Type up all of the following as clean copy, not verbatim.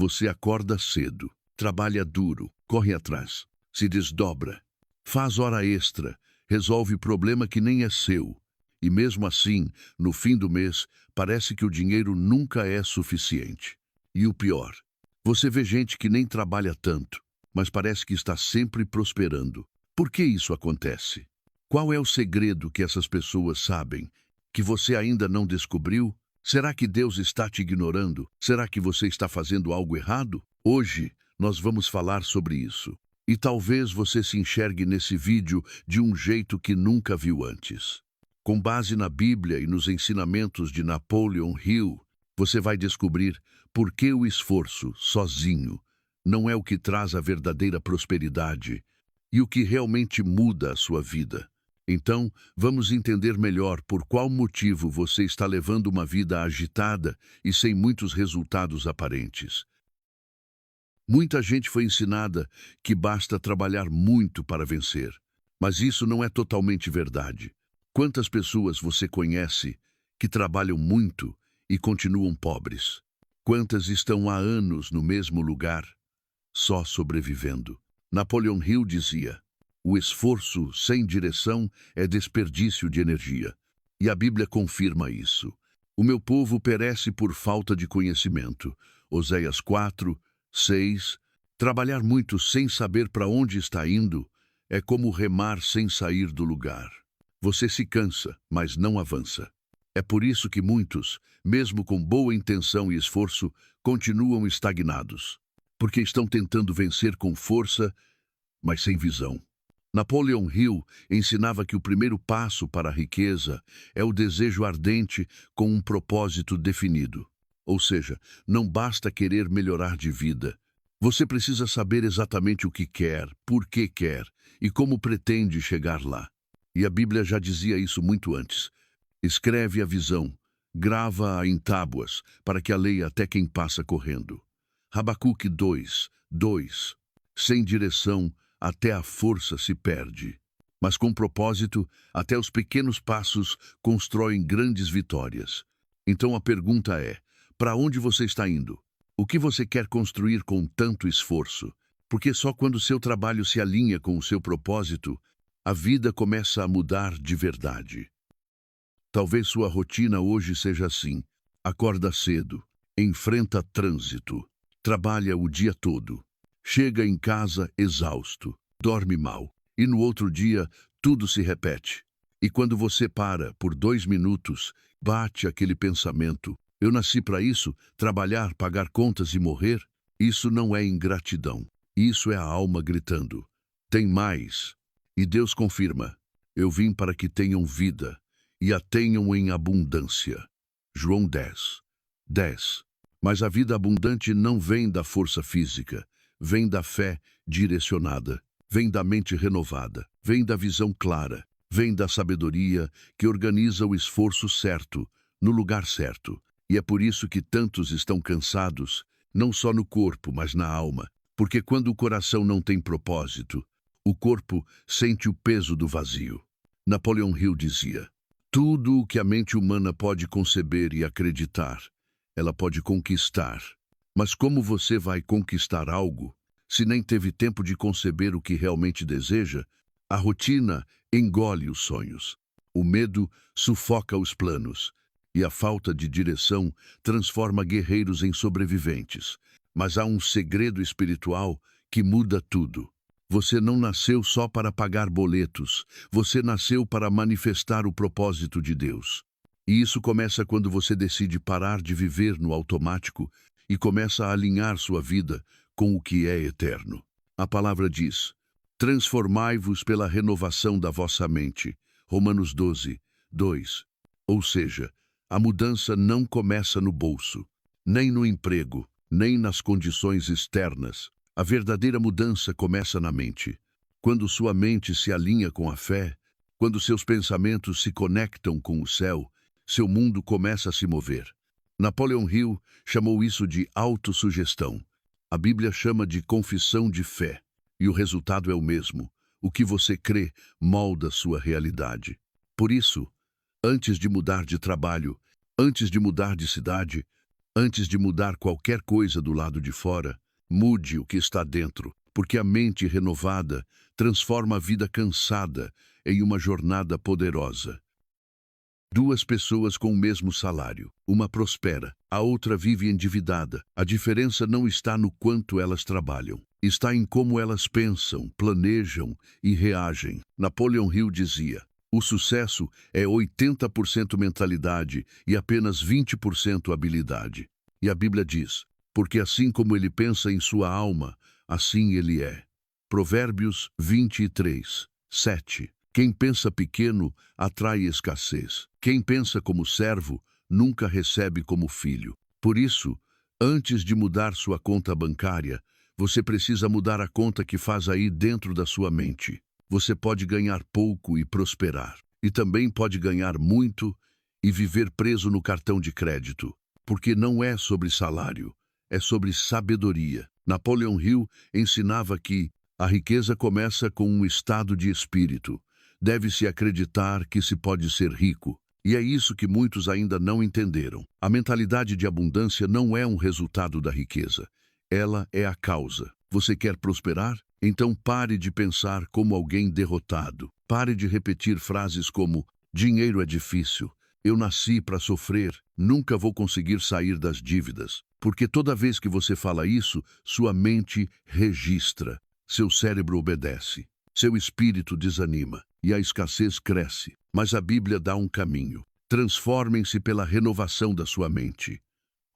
Você acorda cedo, trabalha duro, corre atrás, se desdobra, faz hora extra, resolve problema que nem é seu. E mesmo assim, no fim do mês, parece que o dinheiro nunca é suficiente. E o pior, você vê gente que nem trabalha tanto, mas parece que está sempre prosperando. Por que isso acontece? Qual é o segredo que essas pessoas sabem, que você ainda não descobriu? Será que Deus está te ignorando? Será que você está fazendo algo errado? Hoje, nós vamos falar sobre isso. E talvez você se enxergue nesse vídeo de um jeito que nunca viu antes. Com base na Bíblia e nos ensinamentos de Napoleon Hill, você vai descobrir por que o esforço, sozinho, não é o que traz a verdadeira prosperidade e o que realmente muda a sua vida. Então, vamos entender melhor por qual motivo você está levando uma vida agitada e sem muitos resultados aparentes. Muita gente foi ensinada que basta trabalhar muito para vencer, mas isso não é totalmente verdade. Quantas pessoas você conhece que trabalham muito e continuam pobres? Quantas estão há anos no mesmo lugar, só sobrevivendo? Napoleon Hill dizia: o esforço sem direção é desperdício de energia. E a Bíblia confirma isso. O meu povo perece por falta de conhecimento. Oséias 4:6. Trabalhar muito sem saber para onde está indo é como remar sem sair do lugar. Você se cansa, mas não avança. É por isso que muitos, mesmo com boa intenção e esforço, continuam estagnados. Porque estão tentando vencer com força, mas sem visão. Napoleon Hill ensinava que o primeiro passo para a riqueza é o desejo ardente com um propósito definido. Ou seja, não basta querer melhorar de vida. Você precisa saber exatamente o que quer, por que quer e como pretende chegar lá. E a Bíblia já dizia isso muito antes. Escreve a visão, grava-a em tábuas, para que a leia até quem passa correndo. Habacuque 2:2. Sem direção, até a força se perde. Mas com propósito, até os pequenos passos constroem grandes vitórias. Então a pergunta é: para onde você está indo? O que você quer construir com tanto esforço? Porque só quando seu trabalho se alinha com o seu propósito, a vida começa a mudar de verdade. Talvez sua rotina hoje seja assim. Acorda cedo, enfrenta trânsito, trabalha o dia todo, chega em casa exausto, dorme mal, e no outro dia tudo se repete. E quando você para por 2 minutos, bate aquele pensamento: eu nasci para isso, trabalhar, pagar contas e morrer? Isso não é ingratidão. Isso é a alma gritando: tem mais. E Deus confirma: eu vim para que tenham vida, e a tenham em abundância. João 10:10. Mas a vida abundante não vem da força física, vem da fé direcionada, vem da mente renovada, vem da visão clara, vem da sabedoria que organiza o esforço certo, no lugar certo. E é por isso que tantos estão cansados, não só no corpo, mas na alma. Porque quando o coração não tem propósito, o corpo sente o peso do vazio. Napoleon Hill dizia: tudo o que a mente humana pode conceber e acreditar, ela pode conquistar. Mas como você vai conquistar algo, se nem teve tempo de conceber o que realmente deseja? A rotina engole os sonhos. O medo sufoca os planos. E a falta de direção transforma guerreiros em sobreviventes. Mas há um segredo espiritual que muda tudo. Você não nasceu só para pagar boletos. Você nasceu para manifestar o propósito de Deus. E isso começa quando você decide parar de viver no automático e começa a alinhar sua vida com o que é eterno. A palavra diz: transformai-vos pela renovação da vossa mente. Romanos 12:2. Ou seja, a mudança não começa no bolso, nem no emprego, nem nas condições externas. A verdadeira mudança começa na mente. Quando sua mente se alinha com a fé, quando seus pensamentos se conectam com o céu, seu mundo começa a se mover. Napoleon Hill chamou isso de autossugestão. A Bíblia chama de confissão de fé. E o resultado é o mesmo. O que você crê molda sua realidade. Por isso, antes de mudar de trabalho, antes de mudar de cidade, Antes de mudar qualquer coisa do lado de fora, mude o que está dentro, porque a mente renovada transforma a vida cansada em uma jornada poderosa. Duas pessoas com o mesmo salário. Uma prospera, a outra vive endividada. A diferença não está no quanto elas trabalham. Está em como elas pensam, planejam e reagem. Napoleon Hill dizia: o sucesso é 80% mentalidade e apenas 20% habilidade. E a Bíblia diz: porque assim como ele pensa em sua alma, assim ele é. Provérbios 23, 7. Quem pensa pequeno atrai escassez. Quem pensa como servo nunca recebe como filho. Por isso, antes de mudar sua conta bancária, você precisa mudar a conta que faz aí dentro da sua mente. Você pode ganhar pouco e prosperar. E também pode ganhar muito e viver preso no cartão de crédito. Porque não é sobre salário, é sobre sabedoria. Napoleon Hill ensinava que a riqueza começa com um estado de espírito. Deve-se acreditar que se pode ser rico. E é isso que muitos ainda não entenderam. A mentalidade de abundância não é um resultado da riqueza. Ela é a causa. Você quer prosperar? Então pare de pensar como alguém derrotado. Pare de repetir frases como: dinheiro é difícil, eu nasci para sofrer, nunca vou conseguir sair das dívidas. Porque toda vez que você fala isso, sua mente registra, seu cérebro obedece, seu espírito desanima e a escassez cresce. Mas a Bíblia dá um caminho. Transformem-se pela renovação da sua mente.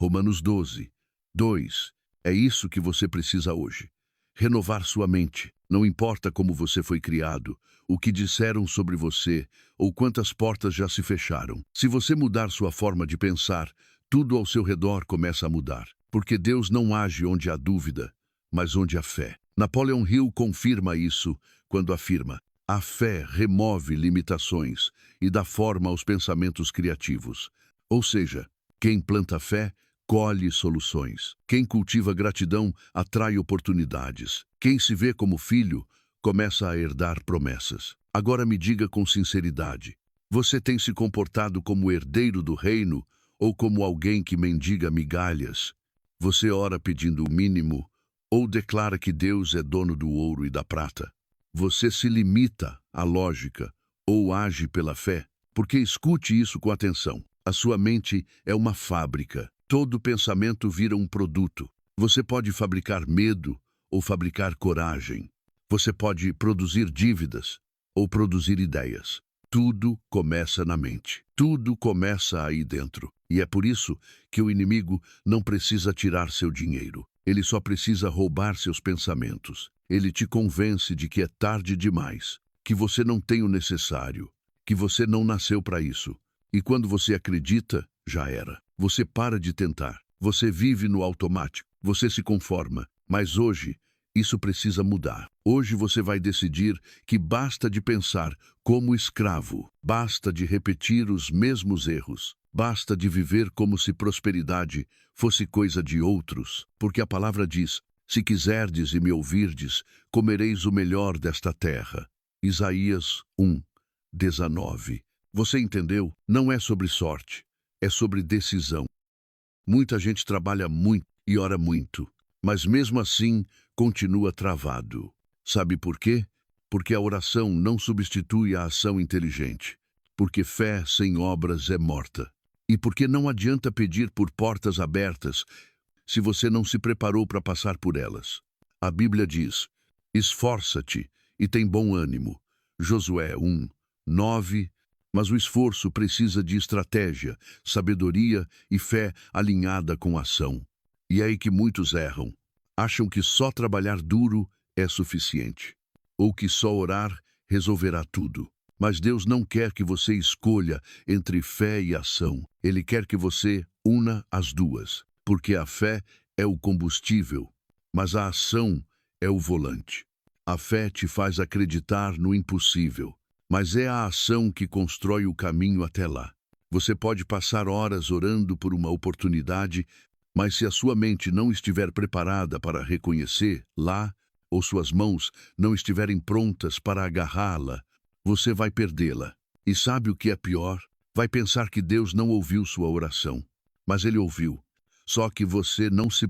Romanos 12, 2. É isso que você precisa hoje. Renovar sua mente. Não importa como você foi criado, o que disseram sobre você ou quantas portas já se fecharam. Se você mudar sua forma de pensar, tudo ao seu redor começa a mudar. Porque Deus não age onde há dúvida, mas onde há fé. Napoleon Hill confirma isso quando afirma: a fé remove limitações e dá forma aos pensamentos criativos. Ou seja, quem planta fé, colhe soluções. Quem cultiva gratidão, atrai oportunidades. Quem se vê como filho, começa a herdar promessas. Agora me diga com sinceridade: você tem se comportado como herdeiro do reino ou como alguém que mendiga migalhas? Você ora pedindo o mínimo ou declara que Deus é dono do ouro e da prata? Você se limita à lógica ou age pela fé? Porque escute isso com atenção. A sua mente é uma fábrica. Todo pensamento vira um produto. Você pode fabricar medo ou fabricar coragem. Você pode produzir dívidas ou produzir ideias. Tudo começa na mente. Tudo começa aí dentro. E é por isso que o inimigo não precisa tirar seu dinheiro. Ele só precisa roubar seus pensamentos. Ele te convence de que é tarde demais, que você não tem o necessário, que você não nasceu para isso. E quando você acredita, já era. Você para de tentar. Você vive no automático. Você se conforma. Mas hoje, isso precisa mudar. Hoje você vai decidir que basta de pensar como escravo. Basta de repetir os mesmos erros. Basta de viver como se prosperidade fosse coisa de outros. Porque a palavra diz: se quiserdes e me ouvirdes, comereis o melhor desta terra. Isaías 1, 19. Você entendeu? Não é sobre sorte, é sobre decisão. Muita gente trabalha muito e ora muito, mas mesmo assim continua travado. Sabe por quê? Porque a oração não substitui a ação inteligente. Porque fé sem obras é morta. E porque não adianta pedir por portas abertas se você não se preparou para passar por elas. A Bíblia diz: esforça-te e tem bom ânimo. Josué 1, 9. Mas o esforço precisa de estratégia, sabedoria e fé alinhada com ação. E é aí que muitos erram. Acham que só trabalhar duro é suficiente. Ou que só orar resolverá tudo. Mas Deus não quer que você escolha entre fé e ação. Ele quer que você una as duas. Porque a fé é o combustível, mas a ação é o volante. A fé te faz acreditar no impossível, mas é a ação que constrói o caminho até lá. Você pode passar horas orando por uma oportunidade, mas se a sua mente não estiver preparada para reconhecer lá, ou suas mãos não estiverem prontas para agarrá-la, você vai perdê-la. E sabe o que é pior? Vai pensar que Deus não ouviu sua oração, mas Ele ouviu. Só que você não se